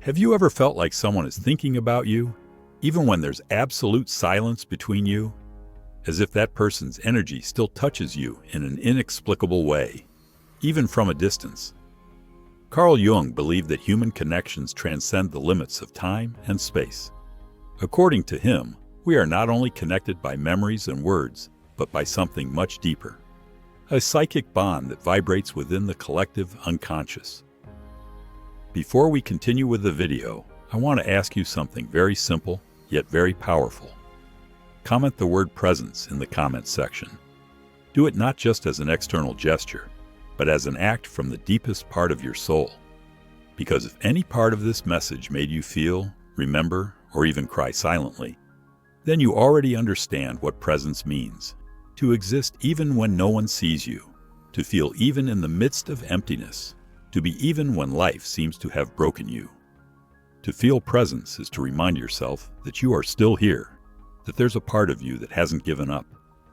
Have you ever felt like someone is thinking about you, even when there's absolute silence between you? As if that person's energy still touches you in an inexplicable way, even from a distance. Carl Jung believed that human connections transcend the limits of time and space. According to him, we are not only connected by memories and words, but by something much deeper. A psychic bond that vibrates within the collective unconscious. Before we continue with the video, I want to ask you something very simple, yet very powerful. Comment the word presence in the comments section. Do it not just as an external gesture, but as an act from the deepest part of your soul. Because if any part of this message made you feel, remember, or even cry silently, then you already understand what presence means. To exist even when no one sees you, to feel even in the midst of emptiness, to be even when life seems to have broken you. To feel presence is to remind yourself that you are still here, that there's a part of you that hasn't given up,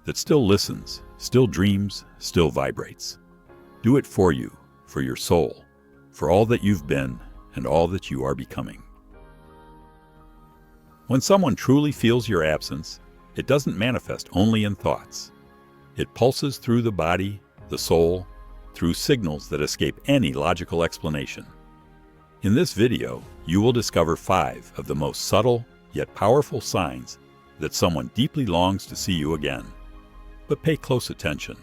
that still listens, still dreams, still vibrates. Do it for you, for your soul, for all that you've been and all that you are becoming. When someone truly feels your absence, it doesn't manifest only in thoughts. It pulses through the body, the soul, through signals that escape any logical explanation. In this video, you will discover 5 of the most subtle yet powerful signs that someone deeply longs to see you again. But pay close attention.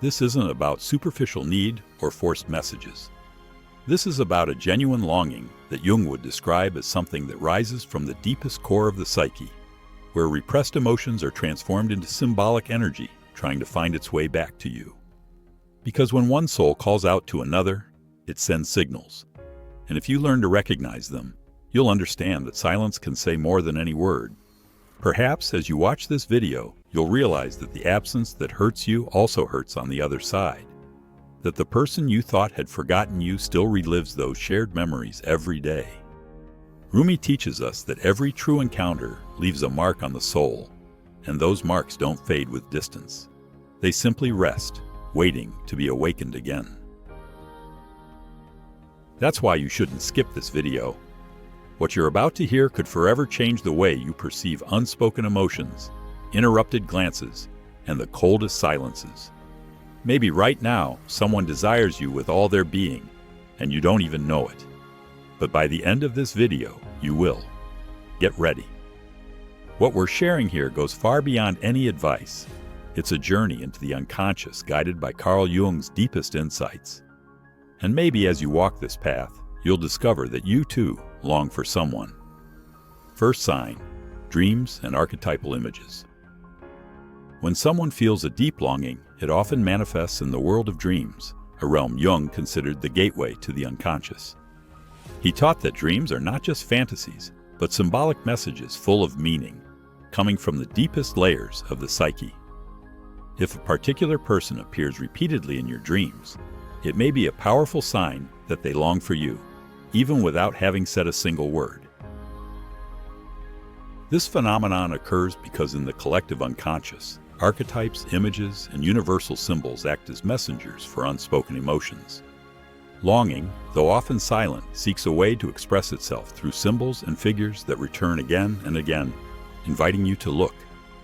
This isn't about superficial need or forced messages. This is about a genuine longing that Jung would describe as something that rises from the deepest core of the psyche, where repressed emotions are transformed into symbolic energy trying to find its way back to you. Because when one soul calls out to another, it sends signals. And if you learn to recognize them, you'll understand that silence can say more than any word. Perhaps as you watch this video, you'll realize that the absence that hurts you also hurts on the other side. That the person you thought had forgotten you still relives those shared memories every day. Rumi teaches us that every true encounter leaves a mark on the soul, and those marks don't fade with distance. They simply rest, waiting to be awakened again. That's why you shouldn't skip this video. What you're about to hear could forever change the way you perceive unspoken emotions, interrupted glances, and the coldest silences. Maybe right now, someone desires you with all their being, and you don't even know it. But by the end of this video, you will. Get ready. What we're sharing here goes far beyond any advice. It's a journey into the unconscious guided by Carl Jung's deepest insights. And maybe as you walk this path, you'll discover that you too long for someone. First sign, dreams and archetypal images. When someone feels a deep longing, it often manifests in the world of dreams, a realm Jung considered the gateway to the unconscious. He taught that dreams are not just fantasies, but symbolic messages full of meaning, coming from the deepest layers of the psyche. If a particular person appears repeatedly in your dreams, it may be a powerful sign that they long for you, even without having said a single word. This phenomenon occurs because in the collective unconscious, archetypes, images, and universal symbols act as messengers for unspoken emotions. Longing, though often silent, seeks a way to express itself through symbols and figures that return again and again, inviting you to look,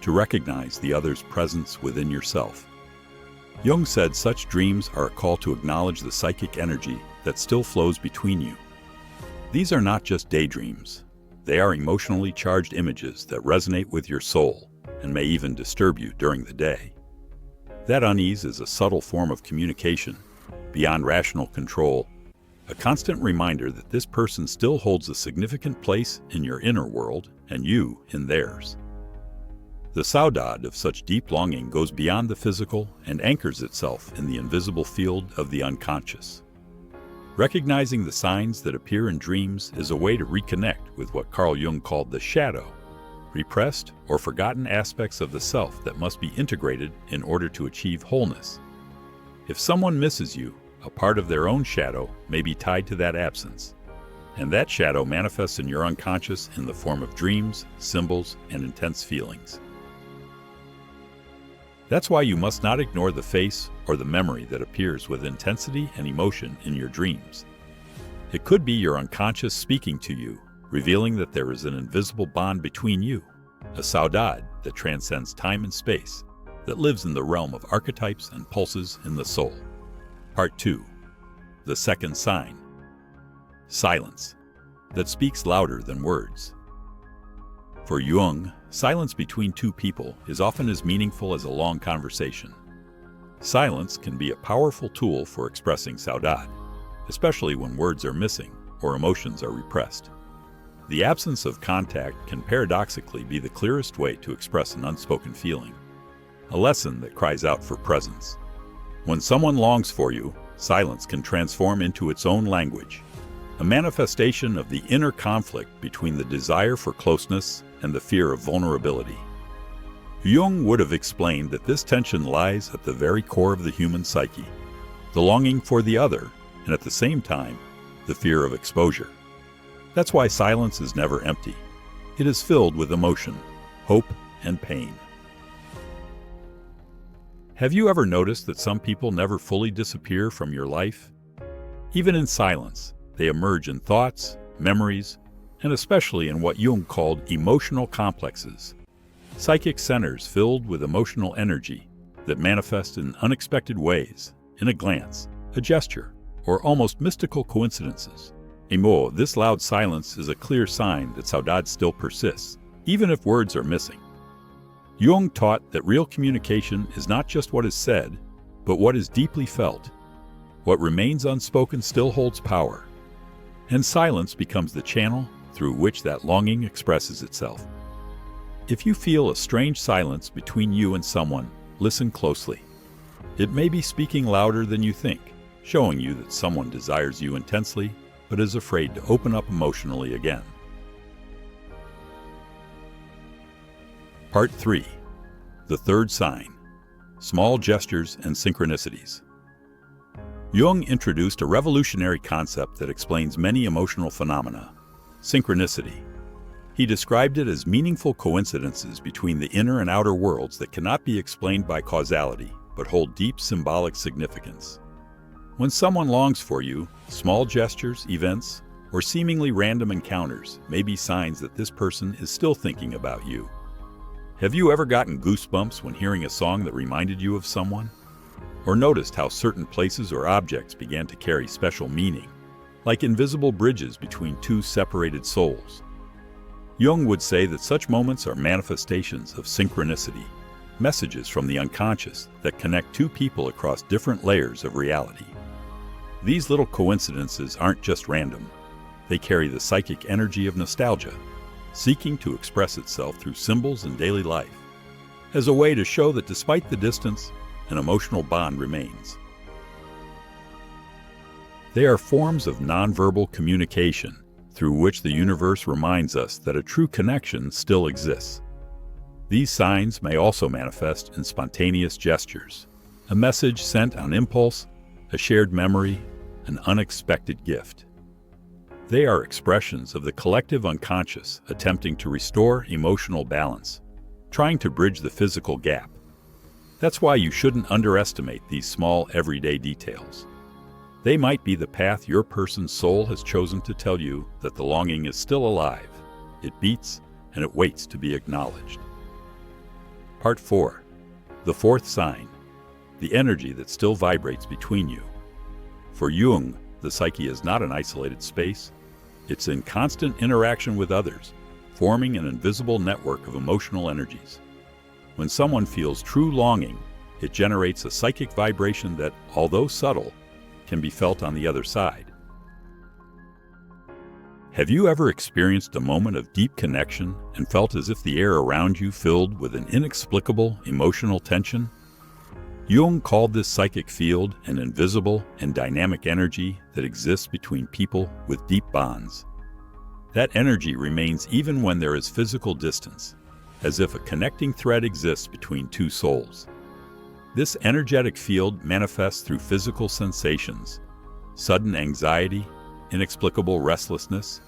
to recognize the other's presence within yourself. Jung said such dreams are a call to acknowledge the psychic energy that still flows between you. These are not just daydreams. They are emotionally charged images that resonate with your soul and may even disturb you during the day. That unease is a subtle form of communication, beyond rational control, a constant reminder that this person still holds a significant place in your inner world and you in theirs. The saudade of such deep longing goes beyond the physical and anchors itself in the invisible field of the unconscious. Recognizing the signs that appear in dreams is a way to reconnect with what Carl Jung called the shadow, repressed or forgotten aspects of the self that must be integrated in order to achieve wholeness. If someone misses you, a part of their own shadow may be tied to that absence, and that shadow manifests in your unconscious in the form of dreams, symbols, and intense feelings. That's why you must not ignore the face or the memory that appears with intensity and emotion in your dreams. It could be your unconscious speaking to you, revealing that there is an invisible bond between you, a saudade that transcends time and space, that lives in the realm of archetypes and pulses in the soul. Part 2. The second sign. Silence, that speaks louder than words. For Jung, silence between two people is often as meaningful as a long conversation. Silence can be a powerful tool for expressing saudade, especially when words are missing or emotions are repressed. The absence of contact can paradoxically be the clearest way to express an unspoken feeling, a lesson that cries out for presence. When someone longs for you, silence can transform into its own language, a manifestation of the inner conflict between the desire for closeness and the fear of vulnerability. Jung would have explained that this tension lies at the very core of the human psyche, the longing for the other, and at the same time, the fear of exposure. That's why silence is never empty. It is filled with emotion, hope, and pain. Have you ever noticed that some people never fully disappear from your life? Even in silence, they emerge in thoughts, memories, and especially in what Jung called emotional complexes, psychic centers filled with emotional energy that manifest in unexpected ways, in a glance, a gesture, or almost mystical coincidences. This loud silence is a clear sign that saudade still persists, even if words are missing. Jung taught that real communication is not just what is said, but what is deeply felt. What remains unspoken still holds power, and silence becomes the channel through which that longing expresses itself. If you feel a strange silence between you and someone, listen closely. It may be speaking louder than you think, showing you that someone desires you intensely, but is afraid to open up emotionally again. Part 3. The third sign. Small gestures and synchronicities. Jung introduced a revolutionary concept that explains many emotional phenomena: synchronicity. He described it as meaningful coincidences between the inner and outer worlds that cannot be explained by causality, but hold deep symbolic significance. When someone longs for you, small gestures, events, or seemingly random encounters may be signs that this person is still thinking about you. Have you ever gotten goosebumps when hearing a song that reminded you of someone? Or noticed how certain places or objects began to carry special meaning, like invisible bridges between two separated souls? Jung would say that such moments are manifestations of synchronicity, messages from the unconscious that connect two people across different layers of reality. These little coincidences aren't just random. They carry the psychic energy of nostalgia, seeking to express itself through symbols in daily life, as a way to show that despite the distance, an emotional bond remains. They are forms of nonverbal communication through which the universe reminds us that a true connection still exists. These signs may also manifest in spontaneous gestures, a message sent on impulse, a shared memory, an unexpected gift. They are expressions of the collective unconscious attempting to restore emotional balance, trying to bridge the physical gap. That's why you shouldn't underestimate these small everyday details. They might be the path your person's soul has chosen to tell you that the longing is still alive. It beats and it waits to be acknowledged. Part 4. The fourth sign. The energy that still vibrates between you. For Jung, the psyche is not an isolated space. It's in constant interaction with others, forming an invisible network of emotional energies. When someone feels true longing, it generates a psychic vibration that, although subtle, can be felt on the other side. Have you ever experienced a moment of deep connection and felt as if the air around you filled with an inexplicable emotional tension? Jung called this psychic field an invisible and dynamic energy that exists between people with deep bonds. That energy remains even when there is physical distance, as if a connecting thread exists between two souls. This energetic field manifests through physical sensations, sudden anxiety, inexplicable restlessness,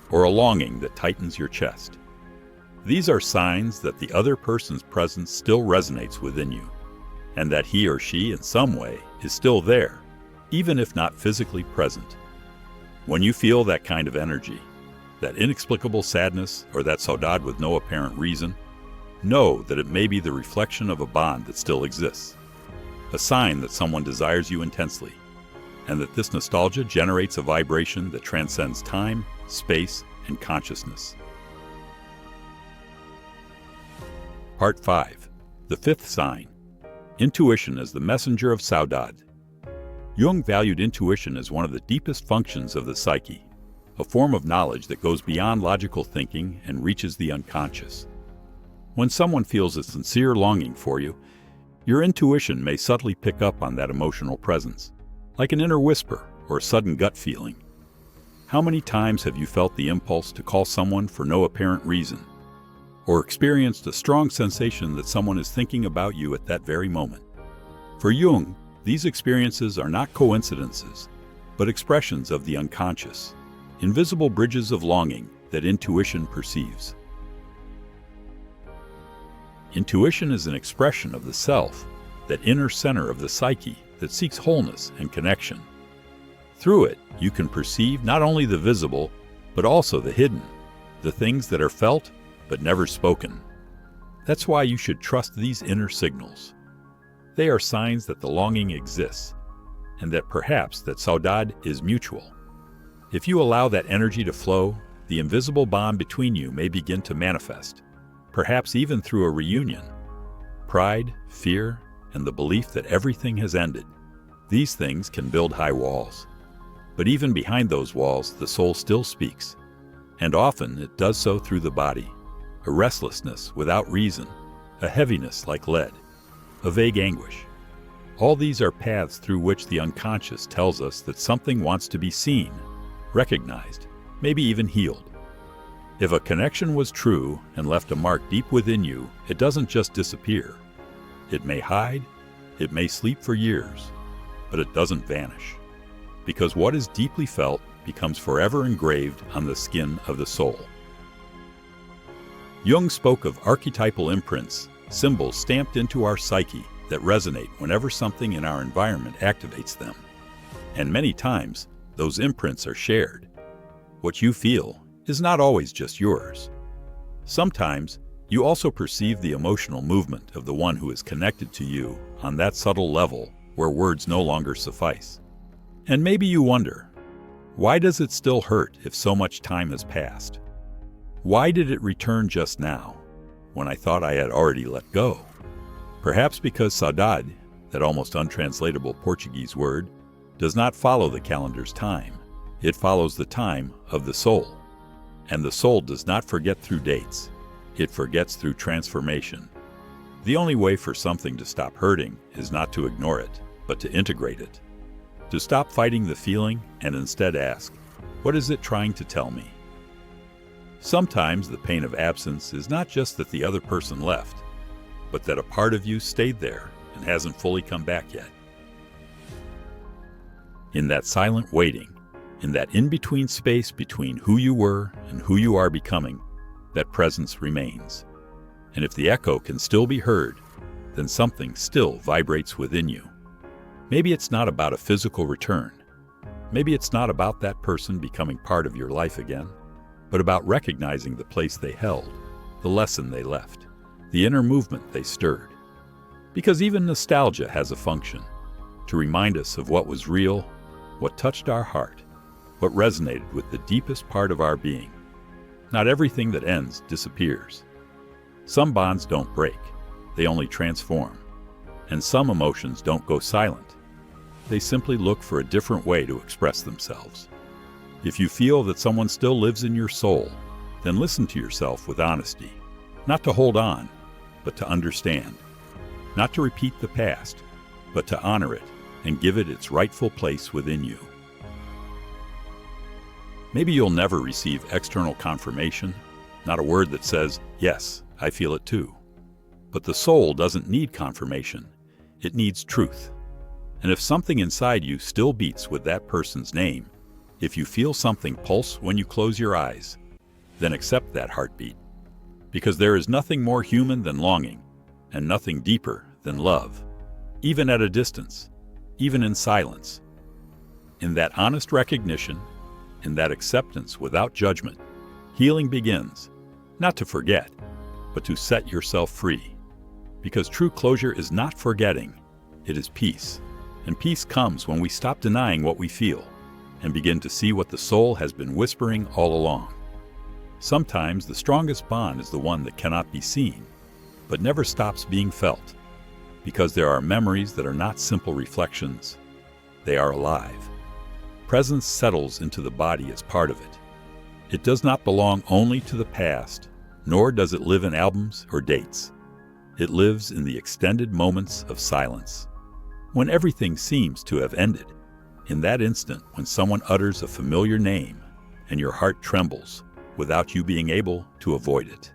or a longing that tightens your chest. These are signs that the other person's presence still resonates within you, and that he or she in some way is still there, even if not physically present. When you feel that kind of energy, that inexplicable sadness or that saudade with no apparent reason, know that it may be the reflection of a bond that still exists, a sign that someone desires you intensely, and that this nostalgia generates a vibration that transcends time, space, and consciousness. Part 5. The fifth sign. Intuition as the messenger of saudade. Jung valued intuition as one of the deepest functions of the psyche, a form of knowledge that goes beyond logical thinking and reaches the unconscious. When someone feels a sincere longing for you, your intuition may subtly pick up on that emotional presence, like an inner whisper or a sudden gut feeling. How many times have you felt the impulse to call someone for no apparent reason, or experienced a strong sensation that someone is thinking about you at that very moment? For Jung, these experiences are not coincidences, but expressions of the unconscious, invisible bridges of longing that intuition perceives. Intuition is an expression of the self, that inner center of the psyche that seeks wholeness and connection. Through it, you can perceive not only the visible, but also the hidden, the things that are felt but never spoken. That's why you should trust these inner signals. They are signs that the longing exists, and that perhaps that saudade is mutual. If you allow that energy to flow, the invisible bond between you may begin to manifest, perhaps even through a reunion. Pride, fear, and the belief that everything has ended. These things can build high walls. But even behind those walls, the soul still speaks, and often it does so through the body. A restlessness without reason, a heaviness like lead, a vague anguish. All these are paths through which the unconscious tells us that something wants to be seen, recognized, maybe even healed. If a connection was true and left a mark deep within you, it doesn't just disappear. It may hide, it may sleep for years, but it doesn't vanish. Because what is deeply felt becomes forever engraved on the skin of the soul. Jung spoke of archetypal imprints, symbols stamped into our psyche that resonate whenever something in our environment activates them. And many times, those imprints are shared. What you feel is not always just yours. Sometimes, you also perceive the emotional movement of the one who is connected to you on that subtle level where words no longer suffice. And maybe you wonder, why does it still hurt if so much time has passed? Why did it return just now, when I thought I had already let go? Perhaps because saudade, that almost untranslatable Portuguese word, does not follow the calendar's time. It follows the time of the soul. And the soul does not forget through dates. It forgets through transformation. The only way for something to stop hurting is not to ignore it, but to integrate it. To stop fighting the feeling and instead ask, what is it trying to tell me? Sometimes the pain of absence is not just that the other person left, but that a part of you stayed there and hasn't fully come back yet. In that silent waiting, in that in-between space between who you were and who you are becoming, that presence remains. And if the echo can still be heard, then something still vibrates within you. Maybe it's not about a physical return. Maybe it's not about that person becoming part of your life again, but about recognizing the place they held, the lesson they left, the inner movement they stirred. Because even nostalgia has a function, to remind us of what was real, what touched our heart, what resonated with the deepest part of our being. Not everything that ends disappears. Some bonds don't break, they only transform. And some emotions don't go silent. They simply look for a different way to express themselves. If you feel that someone still lives in your soul, then listen to yourself with honesty. Not to hold on, but to understand. Not to repeat the past, but to honor it and give it its rightful place within you. Maybe you'll never receive external confirmation, not a word that says, yes, I feel it too. But the soul doesn't need confirmation. It needs truth. And if something inside you still beats with that person's name, if you feel something pulse when you close your eyes, then accept that heartbeat. Because there is nothing more human than longing, and nothing deeper than love, even at a distance, even in silence. In that honest recognition, in that acceptance without judgment, healing begins, not to forget, but to set yourself free. Because true closure is not forgetting, it is peace. And peace comes when we stop denying what we feel and begin to see what the soul has been whispering all along. Sometimes the strongest bond is the one that cannot be seen, but never stops being felt, because there are memories that are not simple reflections. They are alive. Presence settles into the body as part of it. It does not belong only to the past, nor does it live in albums or dates. It lives in the extended moments of silence. When everything seems to have ended, in that instant when someone utters a familiar name and your heart trembles without you being able to avoid it.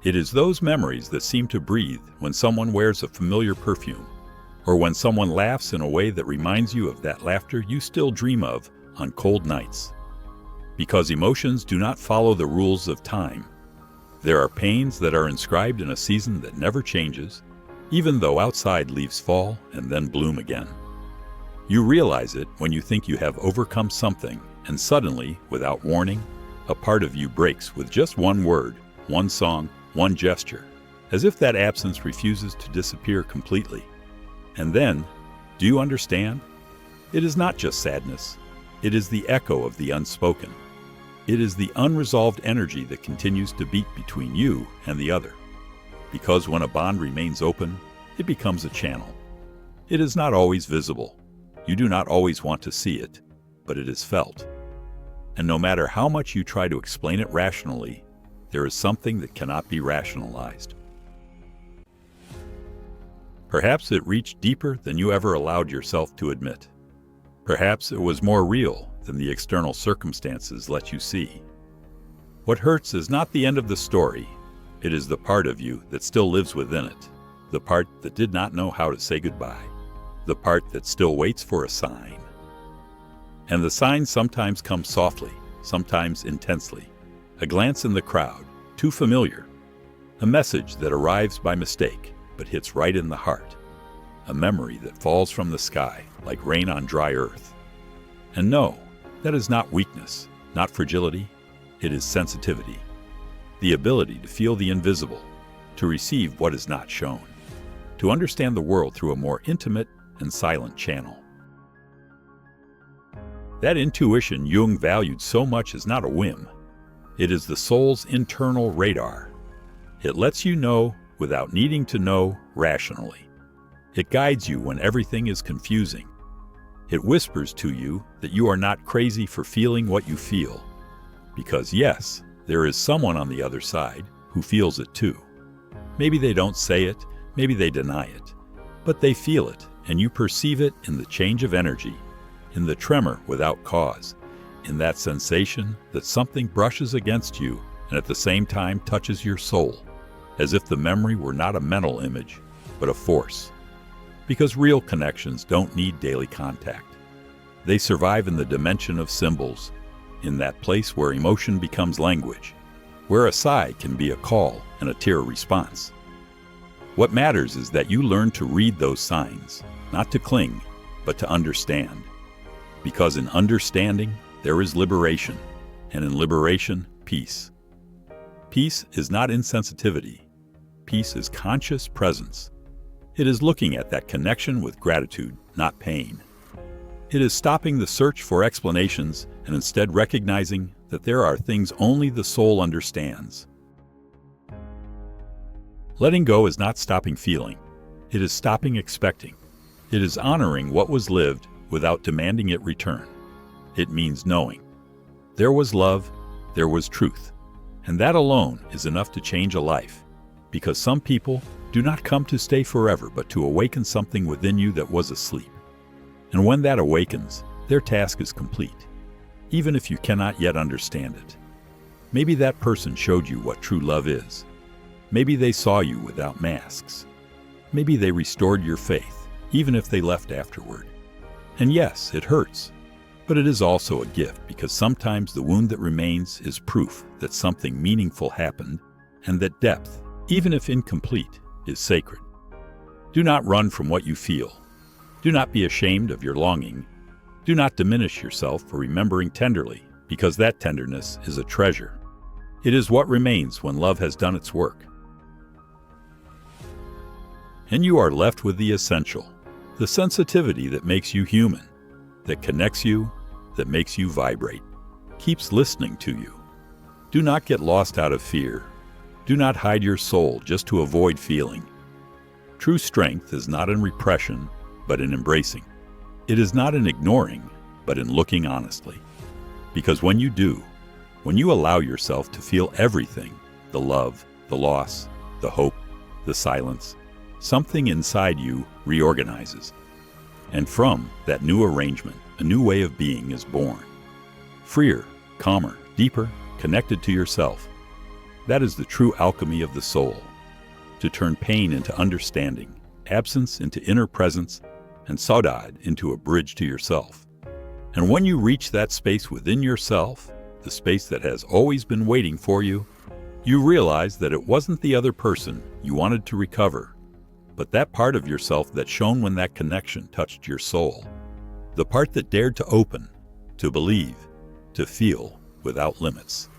It is those memories that seem to breathe when someone wears a familiar perfume, or when someone laughs in a way that reminds you of that laughter you still dream of on cold nights. Because emotions do not follow the rules of time. There are pains that are inscribed in a season that never changes, even though outside leaves fall and then bloom again. You realize it when you think you have overcome something, and suddenly, without warning, a part of you breaks with just one word, one song, one gesture, as if that absence refuses to disappear completely. And then, do you understand? It is not just sadness. It is the echo of the unspoken. It is the unresolved energy that continues to beat between you and the other. Because when a bond remains open, it becomes a channel. It is not always visible. You do not always want to see it, but it is felt. And no matter how much you try to explain it rationally, there is something that cannot be rationalized. Perhaps it reached deeper than you ever allowed yourself to admit. Perhaps it was more real than the external circumstances let you see. What hurts is not the end of the story. It is the part of you that still lives within it, the part that did not know how to say goodbye, the part that still waits for a sign. And the signs sometimes come softly, sometimes intensely. A glance in the crowd, too familiar. A message that arrives by mistake, but hits right in the heart. A memory that falls from the sky like rain on dry earth. And no, that is not weakness, not fragility. It is sensitivity. The ability to feel the invisible, to receive what is not shown, to understand the world through a more intimate and silent channel. That intuition Jung valued so much is not a whim. It is the soul's internal radar. It lets you know without needing to know rationally. It guides you when everything is confusing. It whispers to you that you are not crazy for feeling what you feel. Because yes, there is someone on the other side who feels it too. Maybe they don't say it, maybe they deny it, but they feel it, and you perceive it in the change of energy, in the tremor without cause, in that sensation that something brushes against you and at the same time touches your soul, as if the memory were not a mental image, but a force. Because real connections don't need daily contact. They survive in the dimension of symbols, in that place where emotion becomes language, where a sigh can be a call and a tear a response. What matters is that you learn to read those signs, not to cling, but to understand. Because in understanding, there is liberation, and in liberation, peace. Peace is not insensitivity. Peace is conscious presence. It is looking at that connection with gratitude, not pain. It is stopping the search for explanations and instead recognizing that there are things only the soul understands. Letting go is not stopping feeling. It is stopping expecting. It is honoring what was lived without demanding it return. It means knowing. There was love, there was truth, and that alone is enough to change a life, because some people do not come to stay forever but to awaken something within you that was asleep. And when that awakens, their task is complete, even if you cannot yet understand it. Maybe that person showed you what true love is. Maybe they saw you without masks. Maybe they restored your faith, even if they left afterward. And yes, it hurts, but it is also a gift, because sometimes the wound that remains is proof that something meaningful happened, and that depth, even if incomplete, is sacred. Do not run from what you feel. Do not be ashamed of your longing. Do not diminish yourself for remembering tenderly, because that tenderness is a treasure. It is what remains when love has done its work. And you are left with the essential, the sensitivity that makes you human, that connects you, that makes you vibrate, keeps listening to you. Do not get lost out of fear. Do not hide your soul just to avoid feeling. True strength is not in repression, but in embracing. It is not in ignoring, but in looking honestly. Because when you do, when you allow yourself to feel everything, the love, the loss, the hope, the silence, something inside you reorganizes. And from that new arrangement, a new way of being is born. Freer, calmer, deeper, connected to yourself. That is the true alchemy of the soul. To turn pain into understanding, absence into inner presence, and saudade into a bridge to yourself. And when you reach that space within yourself, the space that has always been waiting for you, you realize that it wasn't the other person you wanted to recover, but that part of yourself that shone when that connection touched your soul. The part that dared to open, to believe, to feel without limits.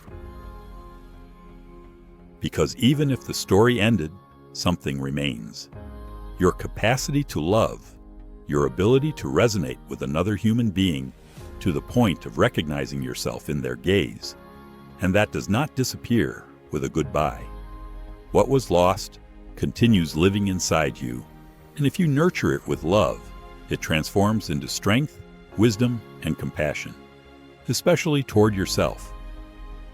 Because even if the story ended, something remains. Your capacity to love, your ability to resonate with another human being to the point of recognizing yourself in their gaze. And that does not disappear with a goodbye. What was lost continues living inside you, and if you nurture it with love, it transforms into strength, wisdom, and compassion, especially toward yourself.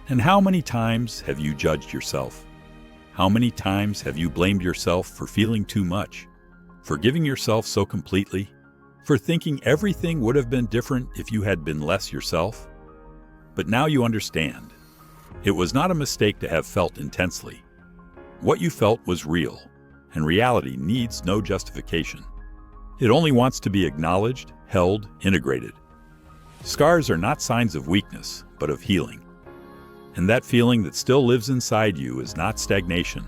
And how many times have you judged yourself? How many times have you blamed yourself for feeling too much, for giving yourself so completely, for thinking everything would have been different if you had been less yourself? But now you understand. It was not a mistake to have felt intensely. What you felt was real, and reality needs no justification. It only wants to be acknowledged, held, integrated. Scars are not signs of weakness, but of healing. And that feeling that still lives inside you is not stagnation.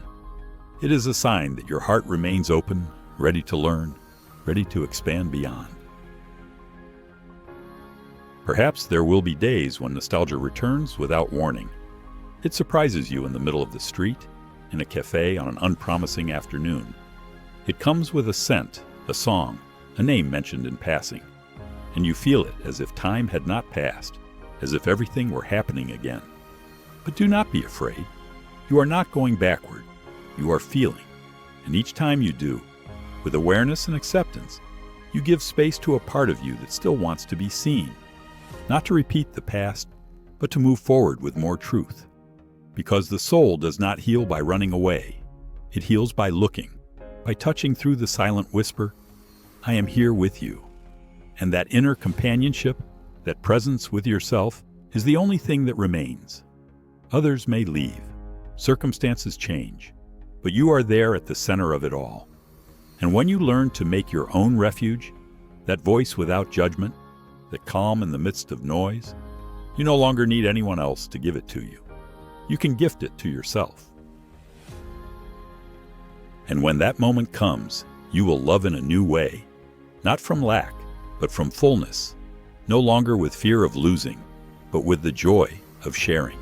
It is a sign that your heart remains open, ready to learn, ready to expand beyond. Perhaps there will be days when nostalgia returns without warning. It surprises you in the middle of the street, in a cafe on an unpromising afternoon. It comes with a scent, a song, a name mentioned in passing, and you feel it as if time had not passed, as if everything were happening again. But do not be afraid. You are not going backward. You are feeling, and each time you do, with awareness and acceptance, you give space to a part of you that still wants to be seen, not to repeat the past, but to move forward with more truth. Because the soul does not heal by running away. It heals by looking, by touching through the silent whisper, I am here with you. And that inner companionship, that presence with yourself, is the only thing that remains. Others may leave, circumstances change, but you are there at the center of it all. And when you learn to make your own refuge, that voice without judgment, that calm in the midst of noise, you no longer need anyone else to give it to you. You can gift it to yourself. And when that moment comes, you will love in a new way, not from lack, but from fullness, no longer with fear of losing, but with the joy of sharing.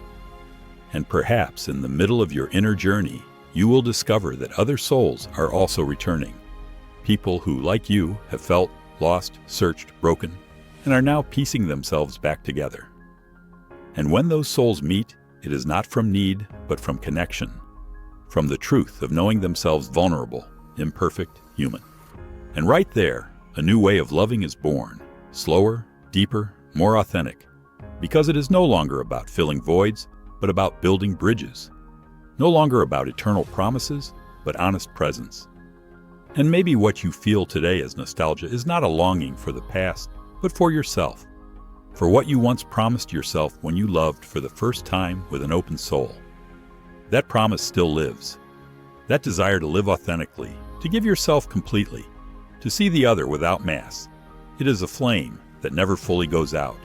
And perhaps in the middle of your inner journey, you will discover that other souls are also returning. People who, like you, have felt, lost, searched, broken, and are now piecing themselves back together. And when those souls meet, it is not from need, but from connection, from the truth of knowing themselves vulnerable, imperfect, human. And right there, a new way of loving is born, slower, deeper, more authentic, because it is no longer about filling voids, but about building bridges. No longer about eternal promises, but honest presence. And maybe what you feel today as nostalgia is not a longing for the past, but for yourself. For what you once promised yourself when you loved for the first time with an open soul. That promise still lives. That desire to live authentically, to give yourself completely, to see the other without mask. It is a flame that never fully goes out.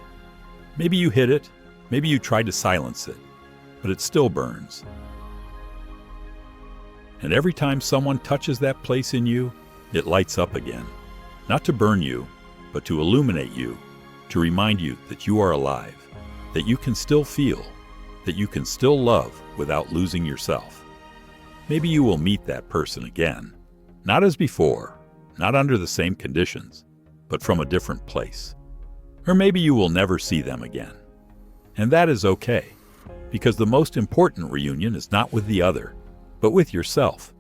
Maybe you hid it, maybe you tried to silence it, but it still burns. And every time someone touches that place in you, it lights up again. Not to burn you, but to illuminate you, to remind you that you are alive, that you can still feel, that you can still love without losing yourself. Maybe you will meet that person again, not as before, not under the same conditions, but from a different place. Or maybe you will never see them again. And that is okay, because the most important reunion is not with the other, but with yourself,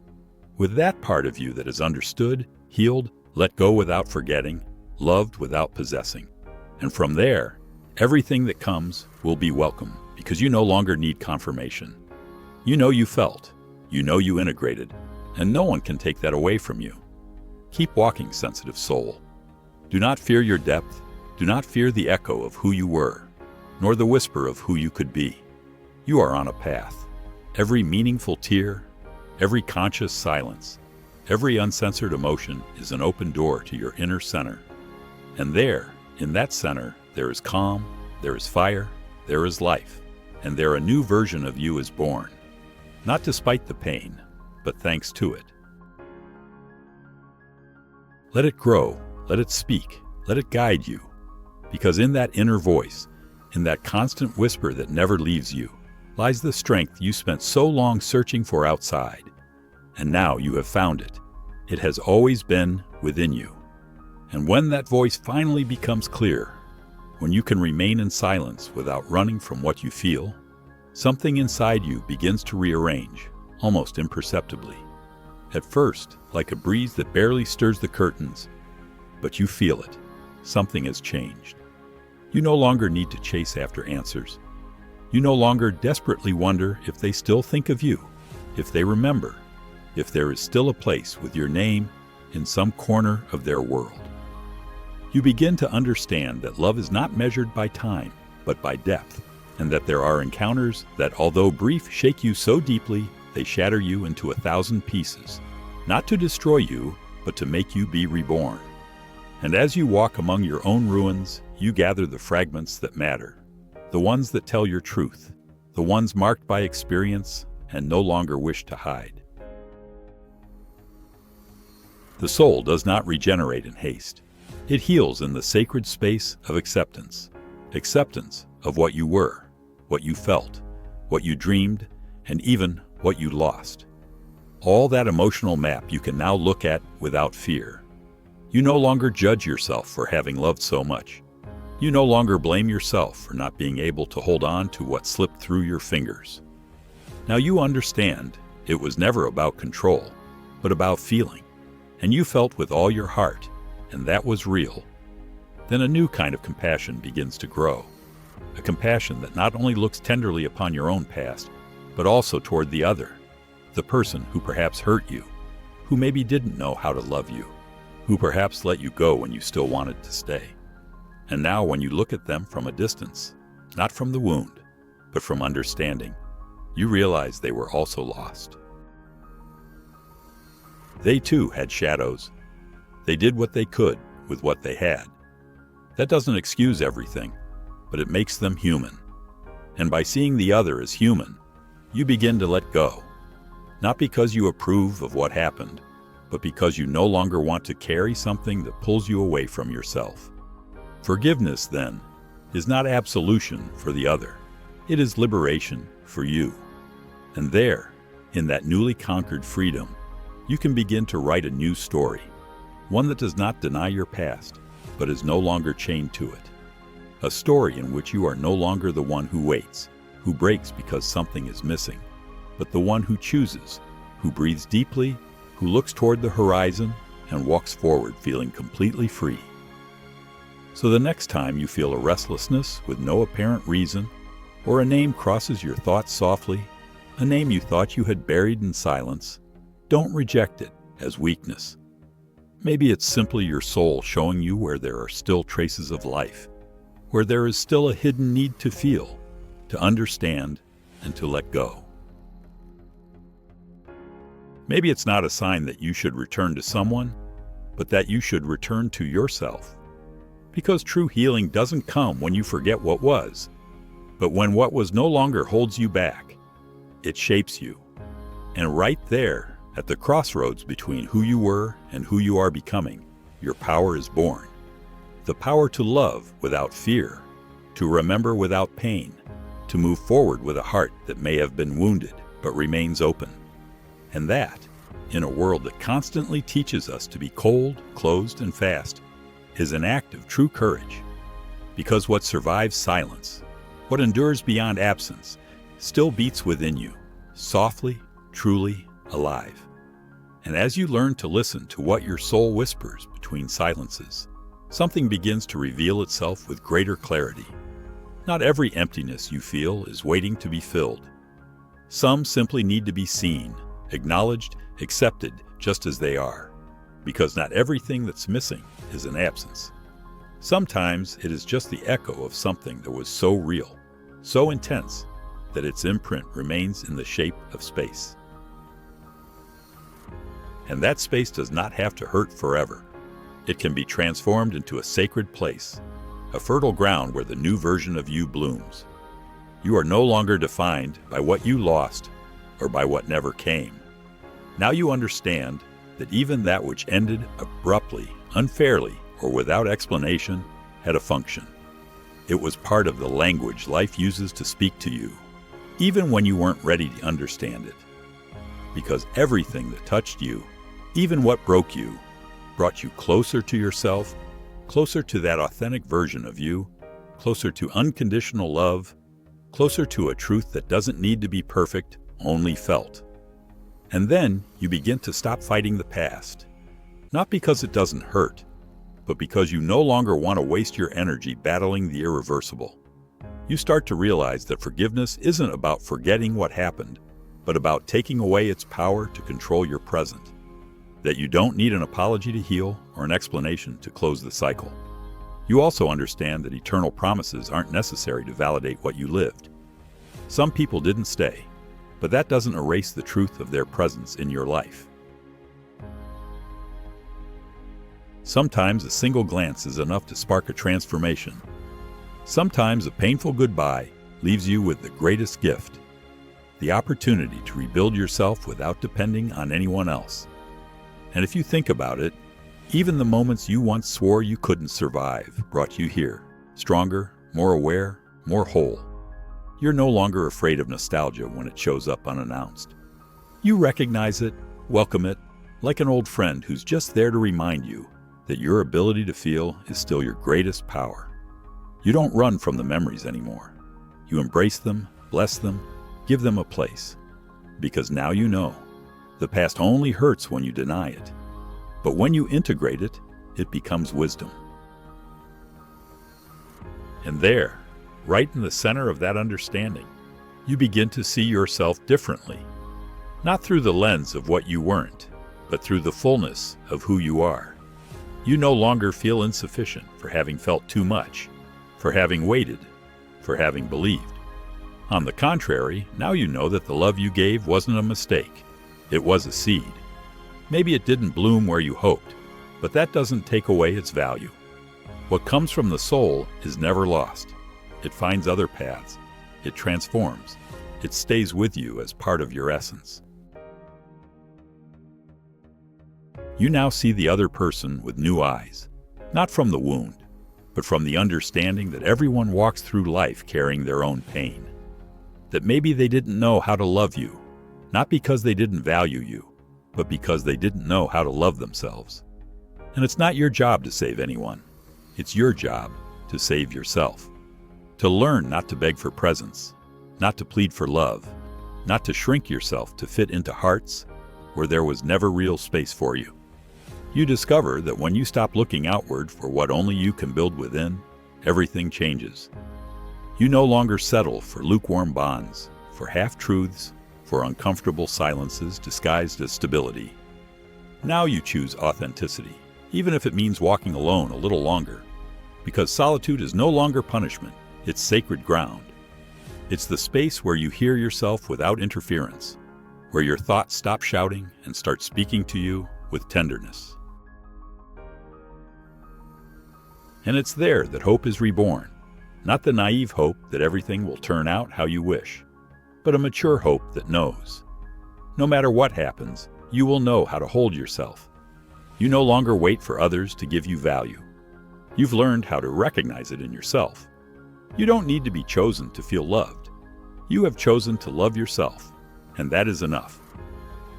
with that part of you that is understood, healed, let go without forgetting, loved without possessing. And from there, everything that comes will be welcome, because you no longer need confirmation. You know you felt, you know you integrated, and no one can take that away from you. Keep walking, sensitive soul. Do not fear your depth, do not fear the echo of who you were, nor the whisper of who you could be. You are on a path. Every meaningful tear, every conscious silence, every uncensored emotion is an open door to your inner center. And there, in that center, there is calm, there is fire, there is life, and there a new version of you is born. Not despite the pain, but thanks to it. Let it grow, let it speak, let it guide you. Because in that inner voice, in that constant whisper that never leaves you, lies the strength you spent so long searching for outside. And now you have found it. It has always been within you. And when that voice finally becomes clear, when you can remain in silence without running from what you feel, something inside you begins to rearrange, almost imperceptibly. At first, like a breeze that barely stirs the curtains, but you feel it. Something has changed. You no longer need to chase after answers. You no longer desperately wonder if they still think of you, if they remember, if there is still a place with your name in some corner of their world. You begin to understand that love is not measured by time, but by depth, and that there are encounters that, although brief, shake you so deeply they shatter you into 1,000 pieces, not to destroy you, but to make you be reborn. And as you walk among your own ruins, you gather the fragments that matter, the ones that tell your truth, the ones marked by experience and no longer wish to hide. The soul does not regenerate in haste. It heals in the sacred space of acceptance. Acceptance of what you were, what you felt, what you dreamed, and even what you lost. All that emotional map you can now look at without fear. You no longer judge yourself for having loved so much. You no longer blame yourself for not being able to hold on to what slipped through your fingers. Now you understand it was never about control, but about feeling. And you felt with all your heart, and that was real. Then a new kind of compassion begins to grow. A compassion that not only looks tenderly upon your own past, but also toward the other, the person who perhaps hurt you, who maybe didn't know how to love you, who perhaps let you go when you still wanted to stay. And now when you look at them from a distance, not from the wound, but from understanding, you realize they were also lost. They too had shadows. They did what they could with what they had. That doesn't excuse everything, but it makes them human. And by seeing the other as human, you begin to let go. Not because you approve of what happened, but because you no longer want to carry something that pulls you away from yourself. Forgiveness, then, is not absolution for the other. It is liberation for you. And there, in that newly conquered freedom, you can begin to write a new story, one that does not deny your past, but is no longer chained to it. A story in which you are no longer the one who waits, who breaks because something is missing, but the one who chooses, who breathes deeply, who looks toward the horizon and walks forward feeling completely free. So the next time you feel a restlessness with no apparent reason, or a name crosses your thoughts softly, a name you thought you had buried in silence, don't reject it as weakness. Maybe it's simply your soul showing you where there are still traces of life, where there is still a hidden need to feel, to understand, and to let go. Maybe it's not a sign that you should return to someone, but that you should return to yourself. Because true healing doesn't come when you forget what was, but when what was no longer holds you back. It shapes you. And right there, at the crossroads between who you were and who you are becoming, your power is born. the power to love without fear, to remember without pain, to move forward with a heart that may have been wounded but remains open. And that, in a world that constantly teaches us to be cold, closed, and fast, is an act of true courage. Because what survives silence, what endures beyond absence, still beats within you, softly, truly alive. And as you learn to listen to what your soul whispers between silences, something begins to reveal itself with greater clarity. Not every emptiness you feel is waiting to be filled. Some simply need to be seen, acknowledged, accepted just as they are, because not everything that's missing is an absence. Sometimes it is just the echo of something that was so real, so intense, that its imprint remains in the shape of space. And that space does not have to hurt forever. It can be transformed into a sacred place, a fertile ground where the new version of you blooms. You are no longer defined by what you lost or by what never came. Now you understand that even that which ended abruptly, unfairly, or without explanation had a function. It was part of the language life uses to speak to you, even when you weren't ready to understand it. Because everything that touched you, even what broke you, brought you closer to yourself, closer to that authentic version of you, closer to unconditional love, closer to a truth that doesn't need to be perfect, only felt. And then you begin to stop fighting the past, not because it doesn't hurt, but because you no longer want to waste your energy battling the irreversible. You start to realize that forgiveness isn't about forgetting what happened, but about taking away its power to control your present. That you don't need an apology to heal or an explanation to close the cycle. You also understand that eternal promises aren't necessary to validate what you lived. Some people didn't stay, but that doesn't erase the truth of their presence in your life. Sometimes a single glance is enough to spark a transformation. Sometimes a painful goodbye leaves you with the greatest gift, the opportunity to rebuild yourself without depending on anyone else. And if you think about it, even the moments you once swore you couldn't survive brought you here, stronger, more aware, more whole. You're no longer afraid of nostalgia when it shows up unannounced. You recognize it, welcome it, like an old friend who's just there to remind you that your ability to feel is still your greatest power. You don't run from the memories anymore. You embrace them, bless them, give them a place. Because now you know, the past only hurts when you deny it. But when you integrate it, it becomes wisdom. And there, right in the center of that understanding, you begin to see yourself differently. Not through the lens of what you weren't, but through the fullness of who you are. You no longer feel insufficient for having felt too much, for having waited, for having believed. On the contrary, now you know that the love you gave wasn't a mistake. It was a seed. Maybe it didn't bloom where you hoped, but that doesn't take away its value. What comes from the soul is never lost. It finds other paths. It transforms. It stays with you as part of your essence. You now see the other person with new eyes, not from the wound, but from the understanding that everyone walks through life carrying their own pain. That maybe they didn't know how to love you, not because they didn't value you, but because they didn't know how to love themselves. And it's not your job to save anyone. It's your job to save yourself. To learn not to beg for presents, not to plead for love, not to shrink yourself to fit into hearts where there was never real space for you. You discover that when you stop looking outward for what only you can build within, everything changes. You no longer settle for lukewarm bonds, for half-truths, for uncomfortable silences disguised as stability. Now you choose authenticity, even if it means walking alone a little longer, because solitude is no longer punishment, it's sacred ground. It's the space where you hear yourself without interference, where your thoughts stop shouting and start speaking to you with tenderness. And it's there that hope is reborn, not the naive hope that everything will turn out how you wish, but a mature hope that knows. No matter what happens, you will know how to hold yourself. You no longer wait for others to give you value. You've learned how to recognize it in yourself. You don't need to be chosen to feel loved. You have chosen to love yourself, and that is enough.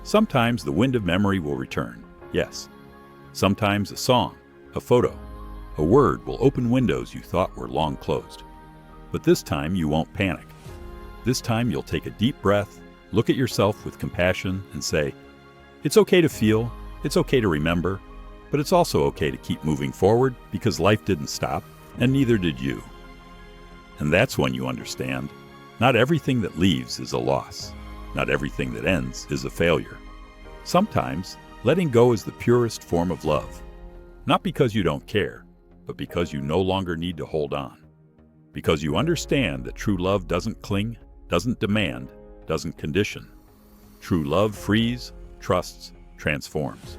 Sometimes the wind of memory will return, yes. Sometimes a song, a photo, a word will open windows you thought were long closed. But this time you won't panic. This time you'll take a deep breath, look at yourself with compassion, and say, it's okay to feel, it's okay to remember, but it's also okay to keep moving forward because life didn't stop, and neither did you. And that's when you understand, not everything that leaves is a loss. Not everything that ends is a failure. Sometimes, letting go is the purest form of love. Not because you don't care, but because you no longer need to hold on. Because you understand that true love doesn't cling, doesn't demand, doesn't condition. True love frees, trusts, transforms.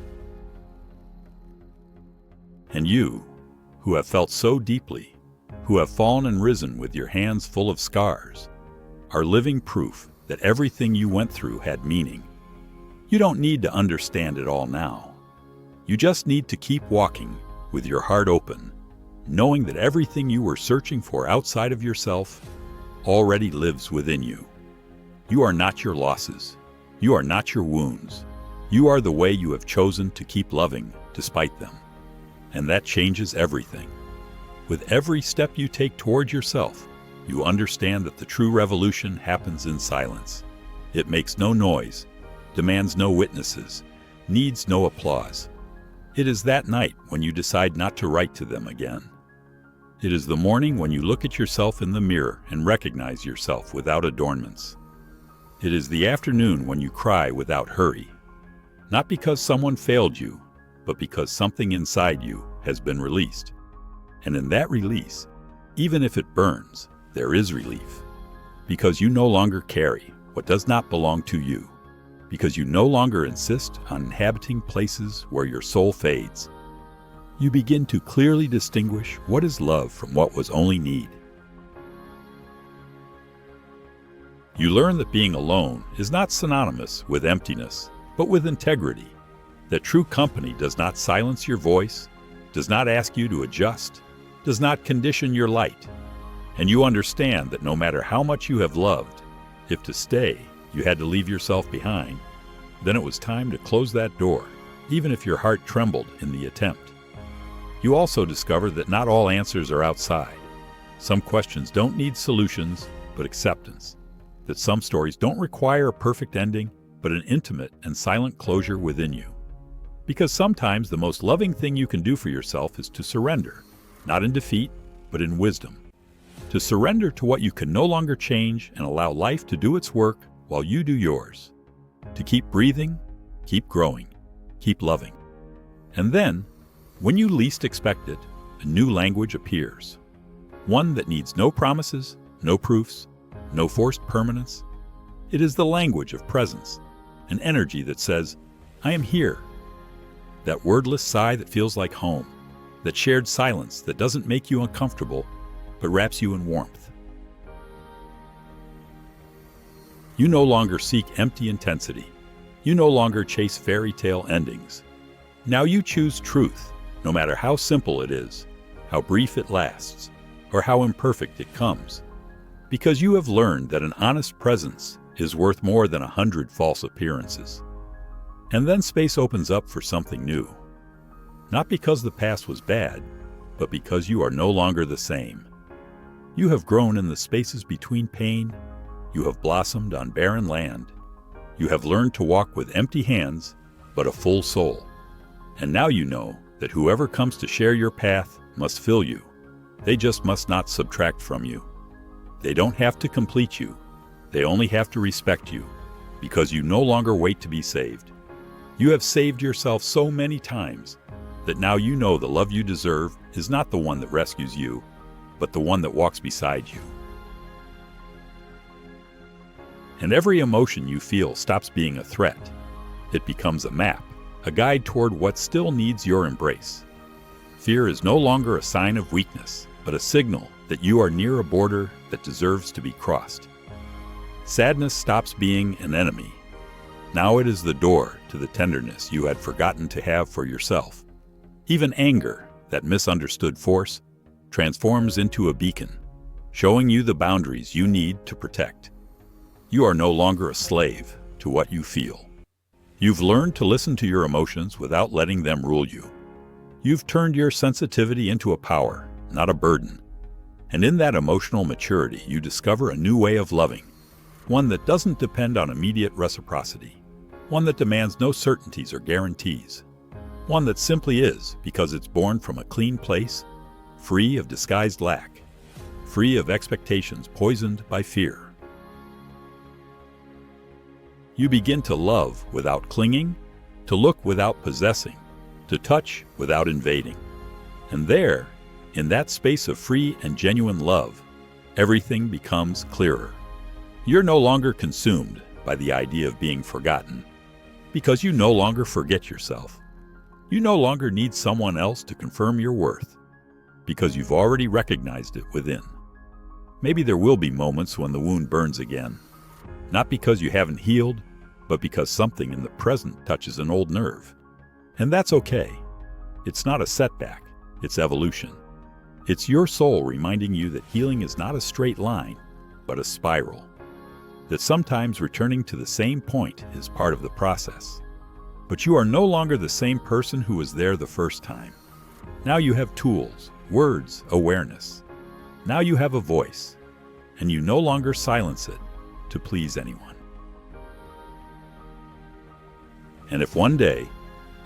And you, who have felt so deeply, who have fallen and risen with your hands full of scars, are living proof that everything you went through had meaning. You don't need to understand it all now. You just need to keep walking with your heart open, knowing that everything you were searching for outside of yourself already lives within you. You are not your losses. You are not your wounds. You are the way you have chosen to keep loving despite them. And that changes everything. With every step you take toward yourself, you understand that the true revolution happens in silence. It makes no noise, demands no witnesses, needs no applause. It is that night when you decide not to write to them again. It is the morning when you look at yourself in the mirror and recognize yourself without adornments. It is the afternoon when you cry without hurry. Not because someone failed you, but because something inside you has been released. And in that release, even if it burns, there is relief. Because you no longer carry what does not belong to you. Because you no longer insist on inhabiting places where your soul fades. You begin to clearly distinguish what is love from what was only need. You learn that being alone is not synonymous with emptiness, but with integrity. That true company does not silence your voice, does not ask you to adjust, does not condition your light. And you understand that no matter how much you have loved, if to stay you had to leave yourself behind, then it was time to close that door, even if your heart trembled in the attempt. You also discover that not all answers are outside. Some questions don't need solutions, but acceptance. That some stories don't require a perfect ending, but an intimate and silent closure within you. Because sometimes the most loving thing you can do for yourself is to surrender, not in defeat, but in wisdom. To surrender to what you can no longer change and allow life to do its work while you do yours. To keep breathing, keep growing, keep loving. And then, when you least expect it, a new language appears. One that needs no promises, no proofs, no forced permanence. It is the language of presence, an energy that says, I am here. That wordless sigh that feels like home, that shared silence that doesn't make you uncomfortable, but wraps you in warmth. You no longer seek empty intensity. You no longer chase fairy tale endings. Now you choose truth, no matter how simple it is, how brief it lasts, or how imperfect it comes. Because you have learned that an honest presence is worth more than 100 false appearances. And then space opens up for something new. Not because the past was bad, but because you are no longer the same. You have grown in the spaces between pain. You have blossomed on barren land. You have learned to walk with empty hands, but a full soul. And now you know that whoever comes to share your path must fill you. They just must not subtract from you. They don't have to complete you. They only have to respect you, because you no longer wait to be saved. You have saved yourself so many times that now you know the love you deserve is not the one that rescues you, but the one that walks beside you. And every emotion you feel stops being a threat. It becomes a map, a guide toward what still needs your embrace. Fear is no longer a sign of weakness, but a signal that you are near a border that deserves to be crossed. Sadness stops being an enemy. Now it is the door to the tenderness you had forgotten to have for yourself. Even anger, that misunderstood force, transforms into a beacon, showing you the boundaries you need to protect. You are no longer a slave to what you feel. You've learned to listen to your emotions without letting them rule you. You've turned your sensitivity into a power, not a burden. And in that emotional maturity, you discover a new way of loving, one that doesn't depend on immediate reciprocity, one that demands no certainties or guarantees, one that simply is because it's born from a clean place, free of disguised lack, free of expectations poisoned by fear. You begin to love without clinging, to look without possessing, to touch without invading. And there, in that space of free and genuine love, everything becomes clearer. You're no longer consumed by the idea of being forgotten, because you no longer forget yourself. You no longer need someone else to confirm your worth, because you've already recognized it within. Maybe there will be moments when the wound burns again, not because you haven't healed, but because something in the present touches an old nerve. And that's okay. It's not a setback, it's evolution. It's your soul reminding you that healing is not a straight line, but a spiral. That sometimes returning to the same point is part of the process. But you are no longer the same person who was there the first time. Now you have tools, words, awareness. Now you have a voice, and you no longer silence it to please anyone. And if one day,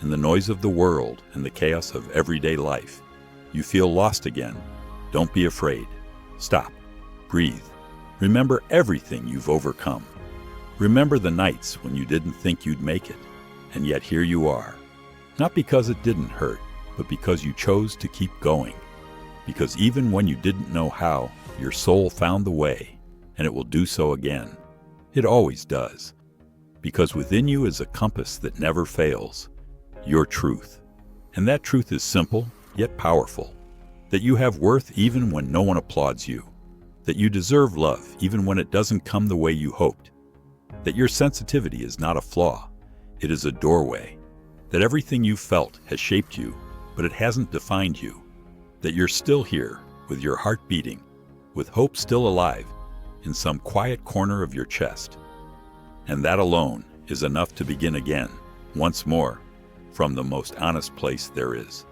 in the noise of the world and the chaos of everyday life, you feel lost again, don't be afraid. Stop. Breathe. Remember everything you've overcome. Remember the nights when you didn't think you'd make it, and yet here you are. Not because it didn't hurt, but because you chose to keep going. Because even when you didn't know how, your soul found the way, and it will do so again. It always does. Because within you is a compass that never fails, your truth. And that truth is simple, yet powerful. That you have worth even when no one applauds you. That you deserve love even when it doesn't come the way you hoped. That your sensitivity is not a flaw, it is a doorway. That everything you felt has shaped you, but it hasn't defined you. That you're still here, with your heart beating, with hope still alive, in some quiet corner of your chest. And that alone is enough to begin again, once more, from the most honest place there is.